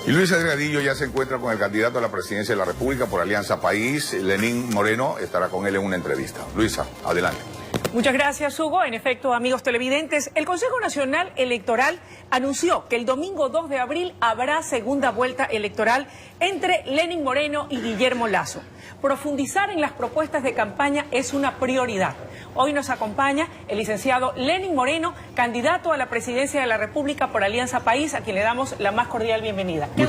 Y Luisa Delgadillo ya se encuentra con el candidato a la presidencia de la República por Alianza País, Lenín Moreno, estará con él en una entrevista. Luisa, adelante. Muchas gracias, Hugo. En efecto, amigos televidentes, el Consejo Nacional Electoral anunció que el domingo 2 de abril habrá segunda vuelta electoral entre Lenín Moreno y Guillermo Lasso. Profundizar en las propuestas de campaña es una prioridad. Hoy nos acompaña el licenciado Lenín Moreno, candidato a la presidencia de la República por Alianza País, a quien le damos la más cordial bienvenida. Muy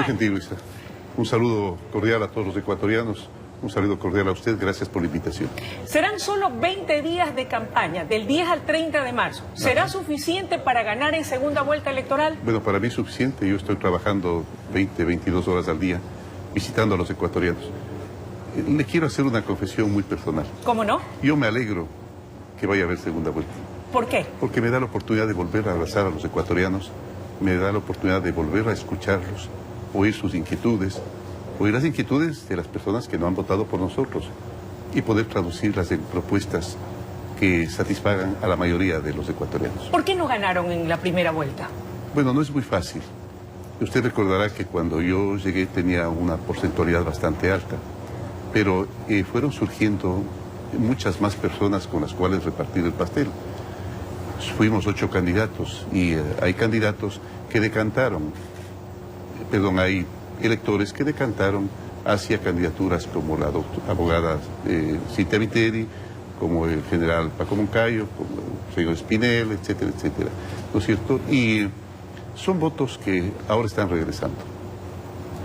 gentil, Luisa. Un saludo cordial a todos los ecuatorianos. Un saludo cordial a usted, gracias por la invitación. Serán solo 20 días de campaña, del 10 al 30 de marzo. ¿Será suficiente para ganar en segunda vuelta electoral? Bueno, para mí es suficiente. Yo estoy trabajando 22 horas al día, visitando a los ecuatorianos. Le quiero hacer una confesión muy personal. ¿Cómo no? Yo me alegro que vaya a haber segunda vuelta. ¿Por qué? Porque me da la oportunidad de volver a abrazar a los ecuatorianos, me da la oportunidad de volver a escucharlos, oír sus inquietudes, oír las inquietudes de las personas que no han votado por nosotros y poder traducirlas en propuestas que satisfagan a la mayoría de los ecuatorianos. ¿Por qué no ganaron en la primera vuelta? Bueno, no es muy fácil. Usted recordará que cuando yo llegué tenía una porcentualidad bastante alta, pero fueron surgiendo muchas más personas con las cuales repartir el pastel. Fuimos 8 candidatos y hay candidatos que decantaron, hay electores que decantaron hacia candidaturas como la abogada Cintia Viteri, como el general Paco Moncayo, como el señor Espinel, etcétera, etcétera. ¿No es cierto? Y son votos que ahora están regresando.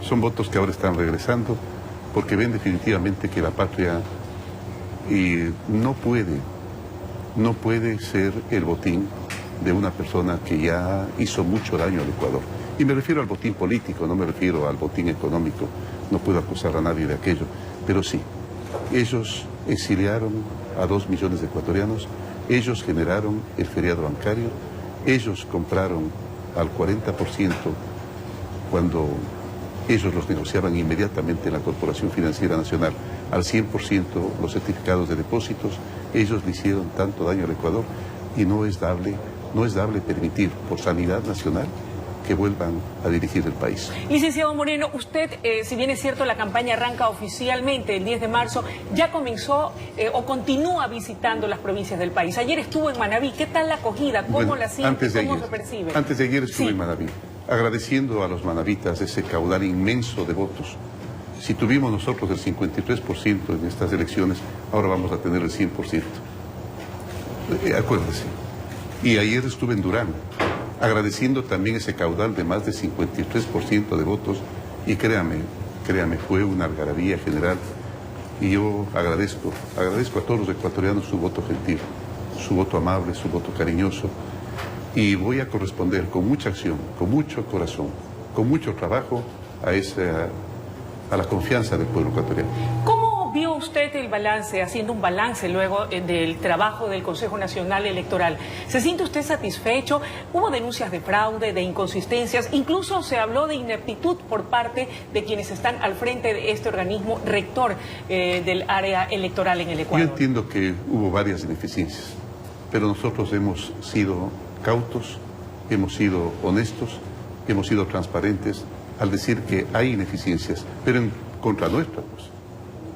Son votos que ahora están regresando porque ven definitivamente que la patria no puede ser el botín de una persona que ya hizo mucho daño al Ecuador. Y me refiero al botín político, no me refiero al botín económico. No puedo acusar a nadie de aquello. Pero sí, ellos exiliaron a 2 millones de ecuatorianos, ellos generaron el feriado bancario, ellos compraron al 40% cuando ellos los negociaban inmediatamente en la Corporación Financiera Nacional, al 100% los certificados de depósitos, ellos le hicieron tanto daño al Ecuador y no es dable permitir por sanidad nacional que vuelvan a dirigir el país. Licenciado Moreno, usted, si bien es cierto la campaña arranca oficialmente el 10 de marzo, ya comenzó o continúa visitando las provincias del país. Ayer estuvo en Manabí. ¿Qué tal la acogida? ¿Cómo la siente? ¿Cómo se percibe? Antes de ayer estuve en Manabí, agradeciendo a los manabitas ese caudal inmenso de votos. Si tuvimos nosotros el 53% en estas elecciones, ahora vamos a tener el 100%. Acuérdese. Y ayer estuve en Durán, agradeciendo también ese caudal de más de 53% de votos, y créame, fue una algarabía general, y yo agradezco a todos los ecuatorianos su voto gentil, su voto amable, su voto cariñoso, y voy a corresponder con mucha acción, con mucho corazón, con mucho trabajo a la confianza del pueblo ecuatoriano. ¿Cómo vio usted el balance, haciendo un balance luego del trabajo del Consejo Nacional Electoral? ¿Se siente usted satisfecho? ¿Hubo denuncias de fraude, de inconsistencias? Incluso se habló de ineptitud por parte de quienes están al frente de este organismo rector del área electoral en el Ecuador. Yo entiendo que hubo varias ineficiencias, pero nosotros hemos sido cautos, hemos sido honestos, hemos sido transparentes al decir que hay ineficiencias, pero en contra nuestra, pues,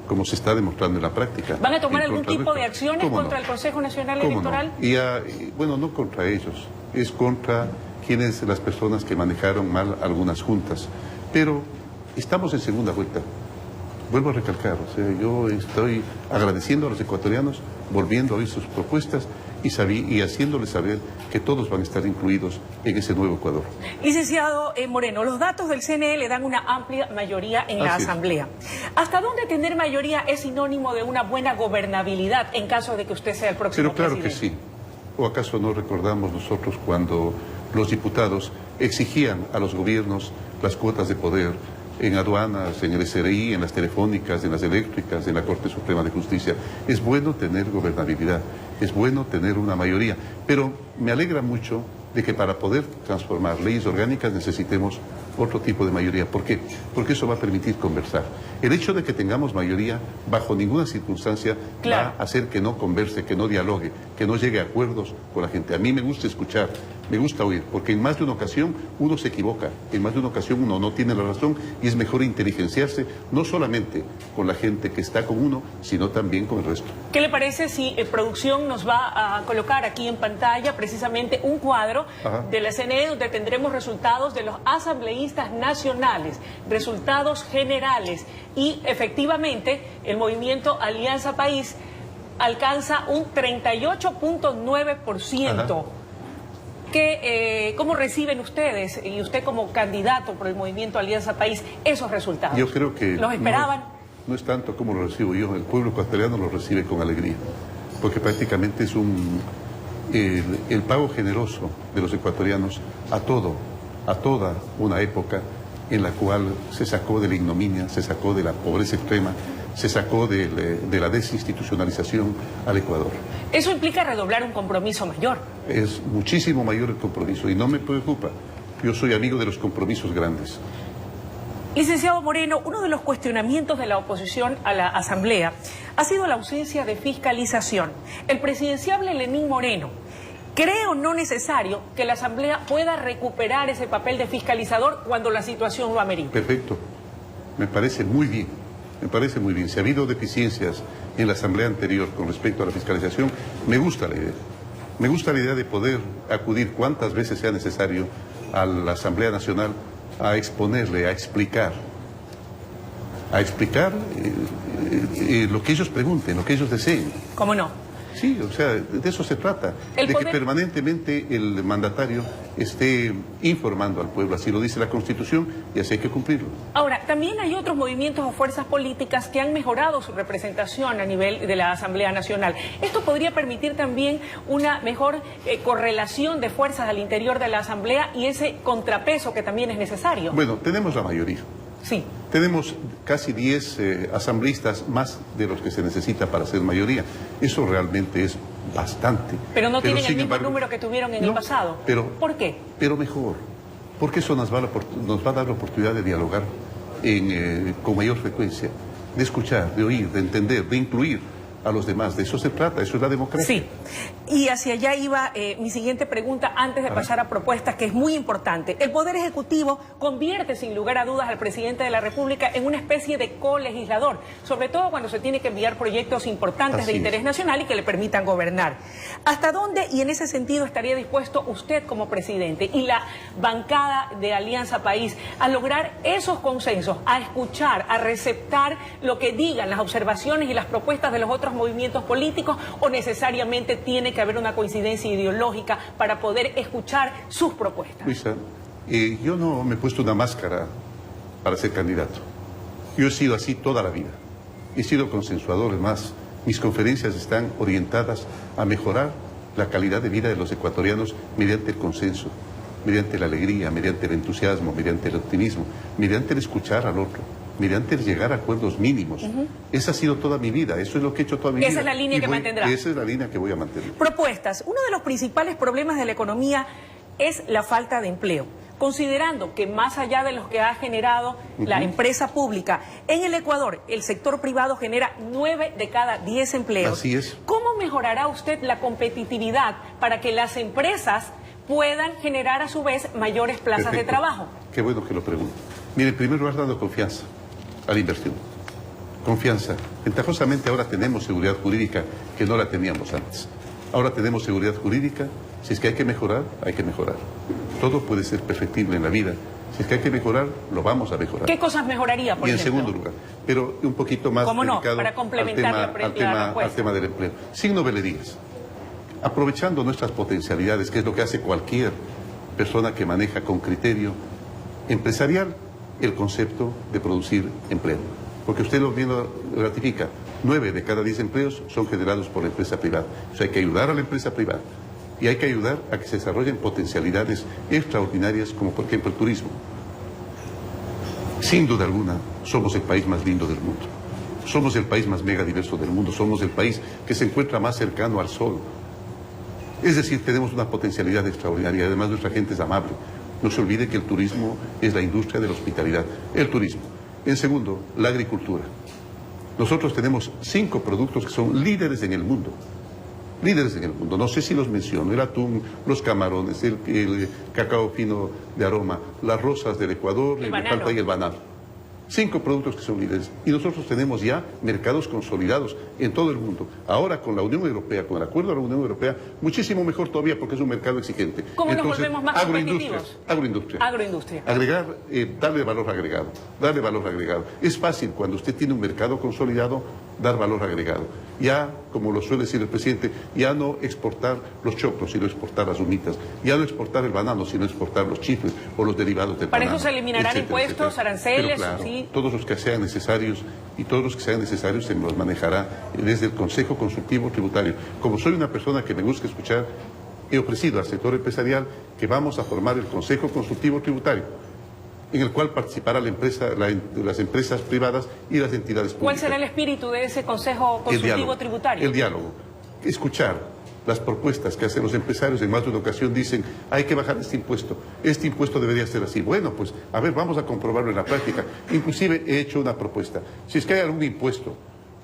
como se está demostrando en la práctica. ¿Van a tomar algún tipo de acciones contra el Consejo Nacional Electoral? No? Bueno, no contra ellos, es contra las personas que manejaron mal algunas juntas. Pero estamos en segunda vuelta. Vuelvo a recalcar, yo estoy agradeciendo a los ecuatorianos, volviendo a oír sus propuestas y haciéndoles saber que todos van a estar incluidos en ese nuevo Ecuador. Licenciado Moreno, los datos del CNE le dan una amplia mayoría en la Asamblea. ¿Hasta dónde tener mayoría es sinónimo de una buena gobernabilidad en caso de que usted sea el próximo presidente? Pero claro que sí. ¿O acaso no recordamos nosotros cuando los diputados exigían a los gobiernos las cuotas de poder en aduanas, en el SRI, en las telefónicas, en las eléctricas, en la Corte Suprema de Justicia? Es bueno tener gobernabilidad, es bueno tener una mayoría, pero me alegra mucho de que para poder transformar leyes orgánicas necesitemos otro tipo de mayoría. ¿Por qué? Porque eso va a permitir conversar. El hecho de que tengamos mayoría, bajo ninguna circunstancia, claro, va a hacer que no converse, que no dialogue, que no llegue a acuerdos con la gente. A mí me gusta escuchar, me gusta oír, porque en más de una ocasión uno se equivoca, en más de una ocasión uno no tiene la razón y es mejor inteligenciarse, no solamente con la gente que está con uno, sino también con el resto. ¿Qué le parece si producción nos va a colocar aquí en pantalla precisamente un cuadro de la CNE donde tendremos resultados de los asambleístas nacionales, resultados generales, y efectivamente el movimiento Alianza País alcanza un 38.9%. ¿Cómo reciben ustedes, y usted como candidato por el movimiento Alianza País, esos resultados? Yo creo que ¿los esperaban? No es tanto como lo recibo yo, el pueblo ecuatoriano lo recibe con alegría, porque prácticamente es el pago generoso de los ecuatorianos a toda una época en la cual se sacó de la ignominia, se sacó de la pobreza extrema, se sacó de la desinstitucionalización al Ecuador. Eso implica redoblar un compromiso mayor. Es muchísimo mayor el compromiso y no me preocupa. Yo soy amigo de los compromisos grandes. Licenciado Moreno, uno de los cuestionamientos de la oposición a la Asamblea ha sido la ausencia de fiscalización. El presidenciable Lenín Moreno, ¿cree o no necesario que la Asamblea pueda recuperar ese papel de fiscalizador cuando la situación lo amerite? Perfecto. Me parece muy bien. Me parece muy bien. Si ha habido deficiencias en la Asamblea anterior con respecto a la fiscalización, me gusta la idea. Me gusta la idea de poder acudir cuantas veces sea necesario a la Asamblea Nacional a exponerle, a explicar lo que ellos pregunten, lo que ellos deseen. ¿Cómo no? Sí, o sea, de eso se trata, de que permanentemente el mandatario esté informando al pueblo, así lo dice la Constitución y así hay que cumplirlo. Ahora, también hay otros movimientos o fuerzas políticas que han mejorado su representación a nivel de la Asamblea Nacional. Esto podría permitir también una mejor correlación de fuerzas al interior de la Asamblea y ese contrapeso que también es necesario. Bueno, tenemos la mayoría. Sí. Tenemos casi 10 asambleístas más de los que se necesita para ser mayoría. Eso realmente es bastante. Pero no tienen el mismo número que tuvieron en el pasado. ¿Por qué? Pero mejor. Porque eso nos va a dar la oportunidad de dialogar con mayor frecuencia, de escuchar, de oír, de entender, de incluir a los demás. De eso se trata, eso es la democracia. Sí, y hacia allá iba mi siguiente pregunta antes de pasar a propuestas, que es muy importante. El Poder Ejecutivo convierte sin lugar a dudas al presidente de la República en una especie de colegislador, sobre todo cuando se tiene que enviar proyectos importantes de interés nacional y que le permitan gobernar. ¿Hasta dónde, y en ese sentido, estaría dispuesto usted como presidente y la bancada de Alianza País a lograr esos consensos, a escuchar, a receptar lo que digan las observaciones y las propuestas de los otros movimientos políticos, o necesariamente tiene que haber una coincidencia ideológica para poder escuchar sus propuestas? Luisa, yo no me he puesto una máscara para ser candidato. Yo he sido así toda la vida. He sido consensuador, más. Mis conferencias están orientadas a mejorar la calidad de vida de los ecuatorianos mediante el consenso, mediante la alegría, mediante el entusiasmo, mediante el optimismo, mediante el escuchar al otro, mediante el llegar a acuerdos mínimos. Esa ha sido toda mi vida, eso es lo que he hecho toda mi vida. Esa es la línea que mantendrá. Esa es la línea que voy a mantener. Propuestas. Uno de los principales problemas de la economía es la falta de empleo. Considerando que más allá de los que ha generado la empresa pública, en el Ecuador el sector privado genera 9 de cada 10 empleos. Así es. ¿Cómo mejorará usted la competitividad para que las empresas puedan generar a su vez mayores plazas de trabajo? Qué bueno que lo pregunte. Mire, en primer lugar, dando confianza a la inversión. Confianza. Ventajosamente ahora tenemos seguridad jurídica que no la teníamos antes. Ahora tenemos seguridad jurídica. Si es que hay que mejorar, hay que mejorar. Todo puede ser perfectible en la vida. Si es que hay que mejorar, lo vamos a mejorar. ¿Qué cosas mejoraría, por ejemplo? Y en segundo lugar, pero un poquito más dedicado para complementar al tema del empleo. Sin novelerías. Aprovechando nuestras potencialidades, que es lo que hace cualquier persona que maneja con criterio empresarial el concepto de producir empleo. Porque usted lo bien ratifica, 9 de cada 10 empleos son generados por la empresa privada. O sea, hay que ayudar a la empresa privada y hay que ayudar a que se desarrollen potencialidades extraordinarias, como por ejemplo el turismo. Sin duda alguna, somos el país más lindo del mundo. Somos el país más megadiverso del mundo. Somos el país que se encuentra más cercano al sol. Es decir, tenemos una potencialidad extraordinaria. Además, nuestra gente es amable. No se olvide que el turismo es la industria de la hospitalidad. El turismo. En segundo, la agricultura. Nosotros tenemos 5 productos que son líderes en el mundo. Líderes en el mundo. No sé si los menciono. El atún, los camarones, el cacao fino de aroma, las rosas del Ecuador, el palta y el banano. 5 productos que son líderes. Y nosotros tenemos ya mercados consolidados en todo el mundo. Ahora con la Unión Europea, con el acuerdo de la Unión Europea, muchísimo mejor todavía porque es un mercado exigente. ¿Cómo nos volvemos más competitivos? Agroindustria. Agroindustria. Agregar, darle valor agregado. Darle valor agregado. Es fácil cuando usted tiene un mercado consolidado dar valor agregado. Ya, como lo suele decir el presidente, ya no exportar los choclos, sino exportar las humitas. Ya no exportar el banano, sino exportar los chifles o los derivados del banano. Para eso se eliminarán impuestos, aranceles, claro, sí. Todos los que sean necesarios y todos los que sean necesarios se los manejará desde el Consejo Consultivo Tributario. Como soy una persona que me gusta escuchar, he ofrecido al sector empresarial que vamos a formar el Consejo Consultivo Tributario, en el cual participará las empresas privadas y las entidades públicas. ¿Cuál será el espíritu de ese Consejo Consultivo Tributario? El diálogo. Escuchar las propuestas que hacen los empresarios. En más de una ocasión dicen, hay que bajar este impuesto debería ser así. Bueno, pues, a ver, vamos a comprobarlo en la práctica. Inclusive he hecho una propuesta. Si es que hay algún impuesto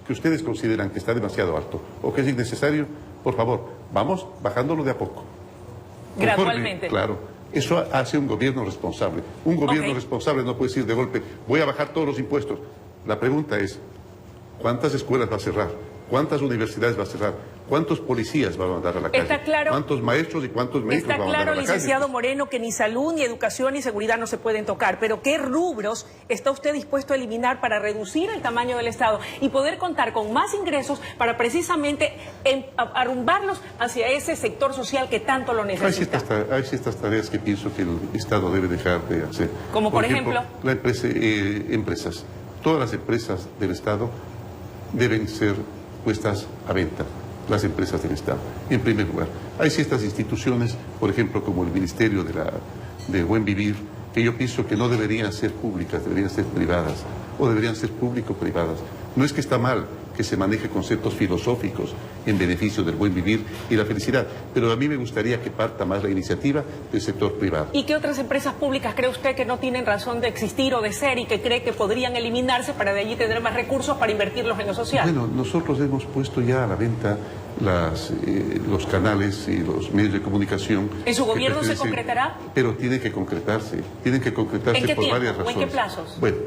que ustedes consideran que está demasiado alto o que es innecesario, por favor, vamos bajándolo de a poco. Gradualmente. Claro. Eso hace un gobierno responsable. Un gobierno responsable no puede decir de golpe, voy a bajar todos los impuestos. La pregunta es, ¿cuántas escuelas va a cerrar? ¿Cuántas universidades va a cerrar? ¿Cuántos policías va a mandar a la calle? Está claro, ¿cuántos maestros y cuántos médicos va a mandar a la calle? Está claro, licenciado Moreno, que ni salud, ni educación, ni seguridad no se pueden tocar. Pero ¿qué rubros está usted dispuesto a eliminar para reducir el tamaño del Estado y poder contar con más ingresos para precisamente arrumbarlos hacia ese sector social que tanto lo necesita? Hay ciertas tareas que pienso que el Estado debe dejar de hacer. ¿Como por ejemplo? Empresas. Todas las empresas del Estado deben ser puestas a venta, las empresas del Estado, en primer lugar. Hay ciertas instituciones, por ejemplo, como el Ministerio de Buen Vivir, que yo pienso que no deberían ser públicas, deberían ser privadas, o deberían ser público-privadas. No es que está mal que se maneje conceptos filosóficos en beneficio del buen vivir y la felicidad, pero a mí me gustaría que parta más la iniciativa del sector privado. ¿Y qué otras empresas públicas cree usted que no tienen razón de existir o de ser y que cree que podrían eliminarse para de allí tener más recursos para invertirlos en lo social? Bueno, nosotros hemos puesto ya a la venta los canales y los medios de comunicación. ¿En su gobierno se concretará? Pero tienen que concretarse ¿En qué por tiempo? varias razones. ¿O en qué plazos? Bueno,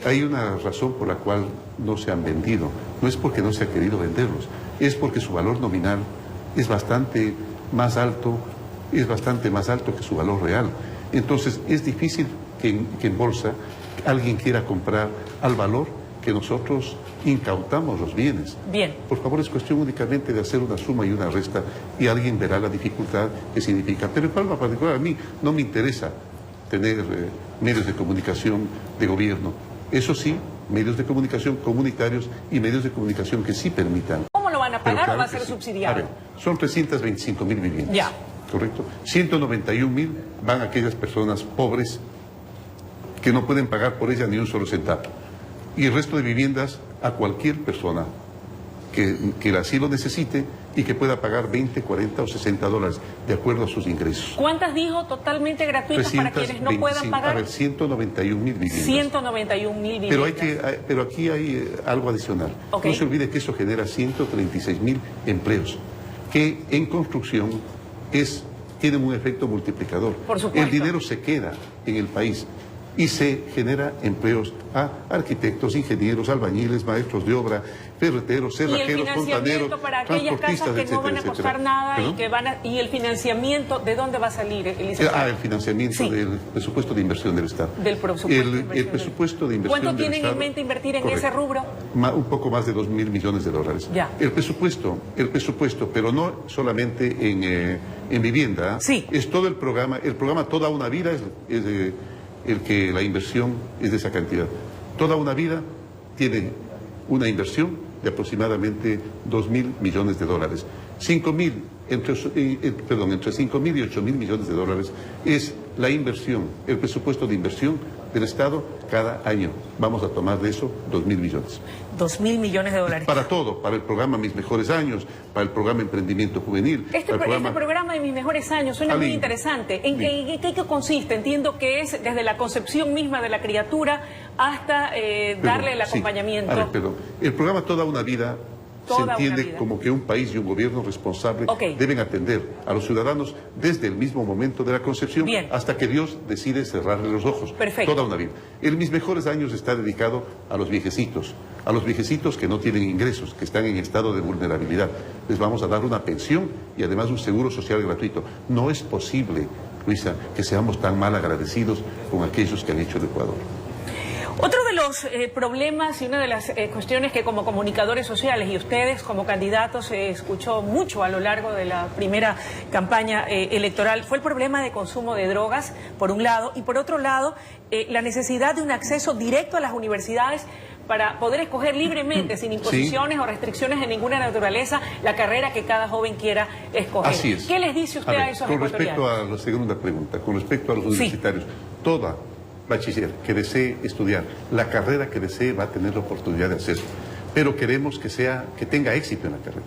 hay una razón por la cual no se han vendido. No es porque no se ha querido venderlos, es porque su valor nominal es bastante más alto que su valor real. Entonces es difícil que en bolsa alguien quiera comprar al valor que nosotros incautamos los bienes. Bien. Por favor, es cuestión únicamente de hacer una suma y una resta y alguien verá la dificultad que significa. Pero en forma particular a mí no me interesa tener medios de comunicación de gobierno. Eso sí, medios de comunicación comunitarios y medios de comunicación que sí permitan. ¿Cómo lo van a pagar o va a ser subsidiado? A ver, son 325.000 viviendas. Ya. ¿Correcto? 191.000 van a aquellas personas pobres que no pueden pagar por ellas ni un solo centavo. Y el resto de viviendas a cualquier persona que así lo necesite y que pueda pagar 20, 40 o 60 dólares de acuerdo a sus ingresos. ¿Cuántas dijo totalmente gratuitas para quienes no puedan pagar? A ver, 191.000 viviendas. 191.000 viviendas. Pero aquí hay algo adicional. Okay. No se olvide que eso genera 136.000 empleos, que en construcción tienen un efecto multiplicador. Por supuesto. El dinero se queda en el país y se genera empleos a arquitectos, ingenieros, albañiles, maestros de obra, ferreteros, cerrajeros, fontaneros, para aquellas casas que no van a costar nada y el financiamiento, ¿de dónde va a salir, licenciado? El financiamiento del presupuesto de inversión del Estado. Del presupuesto el presupusto de inversión ¿Cuánto del tienen Estado? en mente invertir en Correcto. ese rubro? Un poco más de 2.000 millones de dólares. Ya. El presupuesto, pero no solamente en vivienda. Sí. Es todo el programa Toda una Vida es el que la inversión es de esa cantidad. Toda una Vida tiene una inversión de aproximadamente 2.000 millones de dólares. Entre 5.000 y 8.000 millones de dólares es la inversión, el presupuesto de inversión del Estado cada año. Vamos a tomar de eso 2.000 millones. 2.000 millones de dólares. Para todo, para el programa Mis Mejores Años, para el programa Emprendimiento Juvenil. Este programa de Mis Mejores Años suena muy interesante. ¿En qué consiste? Entiendo que es desde la concepción misma de la criatura hasta darle el acompañamiento. A ver, perdón. El programa Toda una Vida se entiende como que un país y un gobierno responsable deben atender a los ciudadanos desde el mismo momento de la concepción hasta que Dios decide cerrarle los ojos. Perfecto. Toda una vida. El Mis Mejores Años está dedicado a los viejecitos que no tienen ingresos, que están en estado de vulnerabilidad. Les vamos a dar una pensión y además un seguro social gratuito. No es posible, Luisa, que seamos tan mal agradecidos con aquellos que han hecho el Ecuador. Otro de los problemas y una de las cuestiones que como comunicadores sociales y ustedes como candidatos se escuchó mucho a lo largo de la primera campaña electoral fue el problema de consumo de drogas, por un lado, y por otro lado, la necesidad de un acceso directo a las universidades para poder escoger libremente, sin imposiciones o restricciones de ninguna naturaleza, la carrera que cada joven quiera escoger. Así es. ¿Qué les dice usted a esos ecuatorianos? Con respecto a la segunda pregunta, con respecto a los universitarios, toda bachiller que desee estudiar, la carrera que desee va a tener la oportunidad de hacerlo. Pero queremos que tenga éxito en la carrera.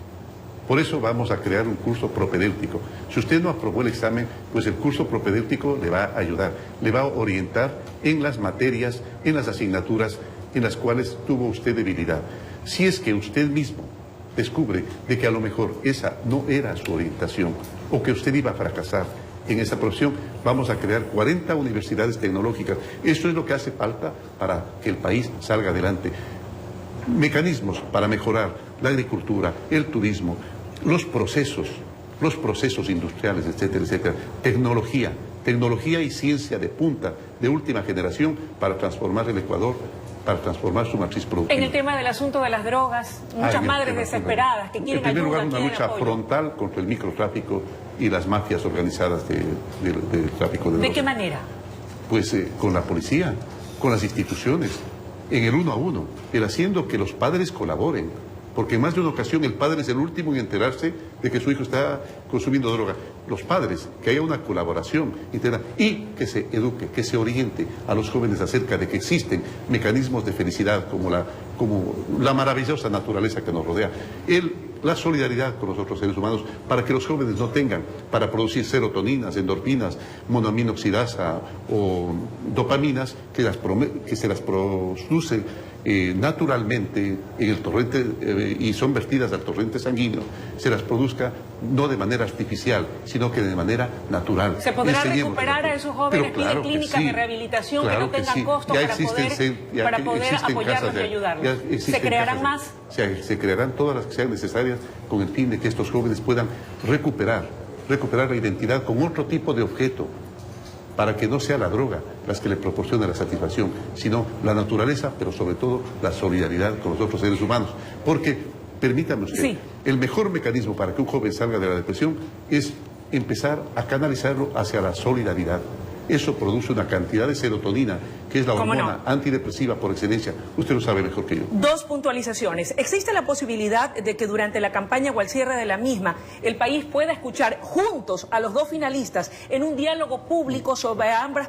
Por eso vamos a crear un curso propedéutico. Si usted no aprobó el examen, pues el curso propedéutico le va a ayudar, le va a orientar en las materias, en las asignaturas en las cuales tuvo usted debilidad. Si es que usted mismo descubre de que a lo mejor esa no era su orientación o que usted iba a fracasar en esa profesión, vamos a crear 40 universidades tecnológicas. Eso es lo que hace falta para que el país salga adelante. Mecanismos para mejorar la agricultura, el turismo, los procesos industriales, etcétera, etcétera. Tecnología y ciencia de punta, de última generación, para transformar el Ecuador, para transformar su matriz productiva. En el tema del asunto de las drogas, muchas madres desesperadas que quieren ayuda. En primer lugar, una lucha frontal contra el microtráfico y las mafias organizadas del tráfico de drogas. ¿De qué manera? Pues con la policía, con las instituciones, en el 1 a 1, el haciendo que los padres colaboren. Porque en más de una ocasión el padre es el último en enterarse de que su hijo está consumiendo droga. Los padres, que haya una colaboración interna y que se eduque, que se oriente a los jóvenes acerca de que existen mecanismos de felicidad como la maravillosa naturaleza que nos rodea. La solidaridad con los otros seres humanos para que los jóvenes no tengan para producir serotoninas, endorfinas, monoaminoxidasa o dopaminas que se las producen naturalmente en el torrente y son vertidas al torrente sanguíneo, se las produzca no de manera artificial, sino que de manera natural. ¿Se podrá recuperar a esos jóvenes? ¿Piden clínicas de rehabilitación que no tengan costo para poder apoyarlos y ayudarlos? ¿Se crearán más? Se crearán todas las que sean necesarias con el fin de que estos jóvenes puedan recuperar la identidad con otro tipo de objeto, para que no sea la droga las que le proporciona la satisfacción, sino la naturaleza, pero sobre todo la solidaridad con los otros seres humanos. Porque, permítame usted, el mejor mecanismo para que un joven salga de la depresión es empezar a canalizarlo hacia la solidaridad. Eso produce una cantidad de serotonina, que es la hormona antidepresiva por excelencia. Usted lo sabe mejor que yo. Dos puntualizaciones. ¿Existe la posibilidad de que durante la campaña o al cierre de la misma el país pueda escuchar juntos a los dos finalistas en un diálogo público sobre ambas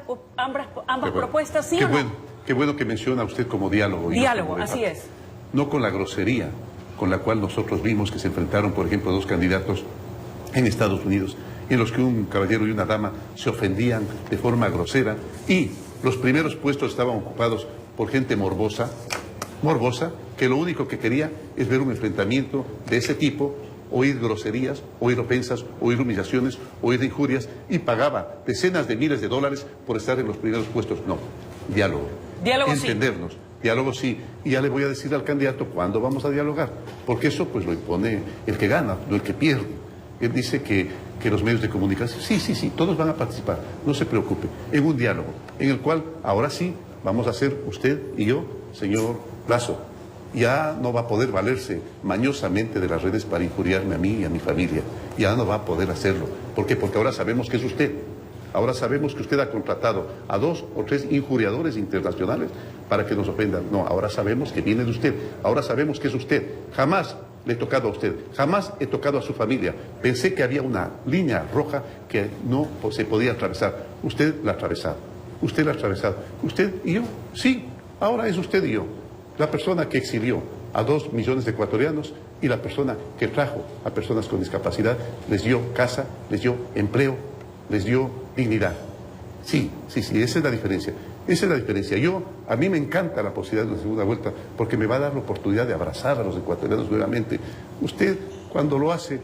propuestas, sí o no? Qué bueno que menciona usted como diálogo. Diálogo, así es. No con la grosería con la cual nosotros vimos que se enfrentaron, por ejemplo, dos candidatos en Estados Unidos, en los que un caballero y una dama se ofendían de forma grosera y los primeros puestos estaban ocupados por gente morbosa, que lo único que quería es ver un enfrentamiento de ese tipo, oír groserías, oír ofensas, oír humillaciones, oír injurias, y pagaba decenas de miles de dólares por estar en los primeros puestos. No, diálogo. Diálogo entendernos. Diálogo sí, y ya le voy a decir al candidato cuándo vamos a dialogar, porque eso pues lo impone el que gana, no el que pierde. Él dice que los medios de comunicación, sí, todos van a participar, no se preocupe, en un diálogo, en el cual ahora sí vamos a hacer usted y yo, señor Lasso. Ya no va a poder valerse mañosamente de las redes para injuriarme a mí y a mi familia, ya no va a poder hacerlo. ¿Por qué? Porque ahora sabemos que es usted. Ahora sabemos que usted ha contratado a 2 o 3 injuriadores internacionales para que nos ofendan. No, ahora sabemos que viene de usted. Ahora sabemos que es usted. Jamás le he tocado a usted, jamás he tocado a su familia. Pensé que había una línea roja que no se podía atravesar. Usted la ha atravesado, usted la ha atravesado. ¿Usted y yo? Sí, ahora es usted y yo. La persona que exilió a 2 millones de ecuatorianos y la persona que trajo a personas con discapacidad, les dio casa, les dio empleo, les dio dignidad. Sí, esa es la diferencia. Esa es la diferencia. A mí me encanta la posibilidad de una segunda vuelta porque me va a dar la oportunidad de abrazar a los ecuatorianos nuevamente. Usted, cuando lo hace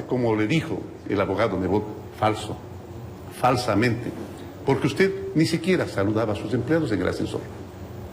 como le dijo el abogado Nebot, falsamente, porque usted ni siquiera saludaba a sus empleados en el ascensor.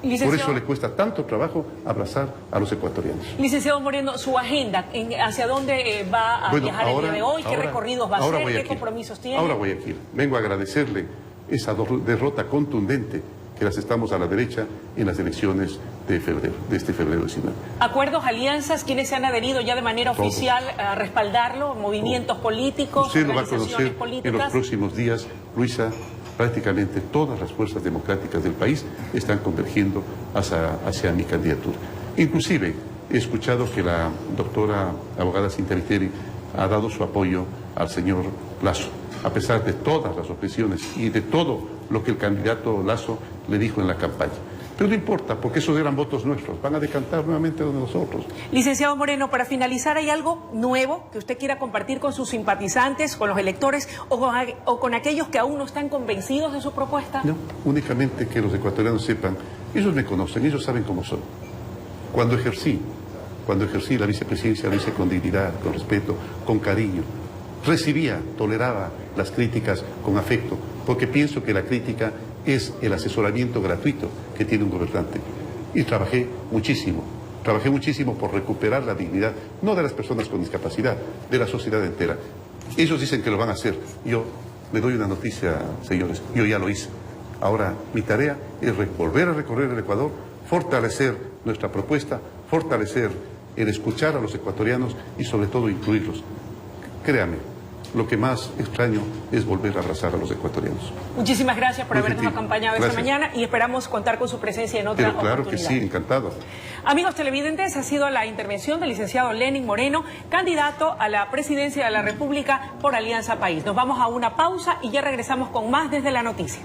Por eso le cuesta tanto trabajo abrazar a los ecuatorianos. Licenciado Moreno, su agenda, ¿hacia dónde va a viajar el día de hoy? ¿Qué recorridos va a hacer? ¿Qué compromisos tiene? Ahora voy aquí. Vengo a agradecerle esa derrota contundente que las estamos a la derecha en las elecciones de febrero, de este febrero 19. ¿Acuerdos, alianzas? ¿Quiénes se han adherido ya de manera oficial a respaldarlo? ¿Movimientos políticos? Usted lo va a conocer políticas? En los próximos días, Luisa. Prácticamente todas las fuerzas democráticas del país están convergiendo hacia mi candidatura. Inclusive he escuchado que la doctora abogada Cintia Viteri ha dado su apoyo al señor Lasso, a pesar de todas las objeciones y de todo lo que el candidato Lasso le dijo en la campaña. Pero no importa, porque esos eran votos nuestros, van a decantar nuevamente de nosotros. Licenciado Moreno, para finalizar, ¿hay algo nuevo que usted quiera compartir con sus simpatizantes, con los electores o con aquellos que aún no están convencidos de su propuesta? No, únicamente que los ecuatorianos sepan, ellos me conocen, ellos saben cómo soy. Cuando ejercí la vicepresidencia, lo hice con dignidad, con respeto, con cariño. Toleraba las críticas con afecto, porque pienso que la crítica es el asesoramiento gratuito que tiene un gobernante. Y trabajé muchísimo por recuperar la dignidad, no de las personas con discapacidad, de la sociedad entera. Ellos dicen que lo van a hacer. Yo le doy una noticia, señores, yo ya lo hice. Ahora mi tarea es volver a recorrer el Ecuador, fortalecer nuestra propuesta, fortalecer el escuchar a los ecuatorianos y sobre todo incluirlos. Créame, lo que más extraño es volver a abrazar a los ecuatorianos. Muchísimas gracias por habernos acompañado esta mañana y esperamos contar con su presencia en otra oportunidad. Claro que sí, encantado. Amigos televidentes, ha sido la intervención del licenciado Lenin Moreno, candidato a la presidencia de la República por Alianza País. Nos vamos a una pausa y ya regresamos con más desde la noticia.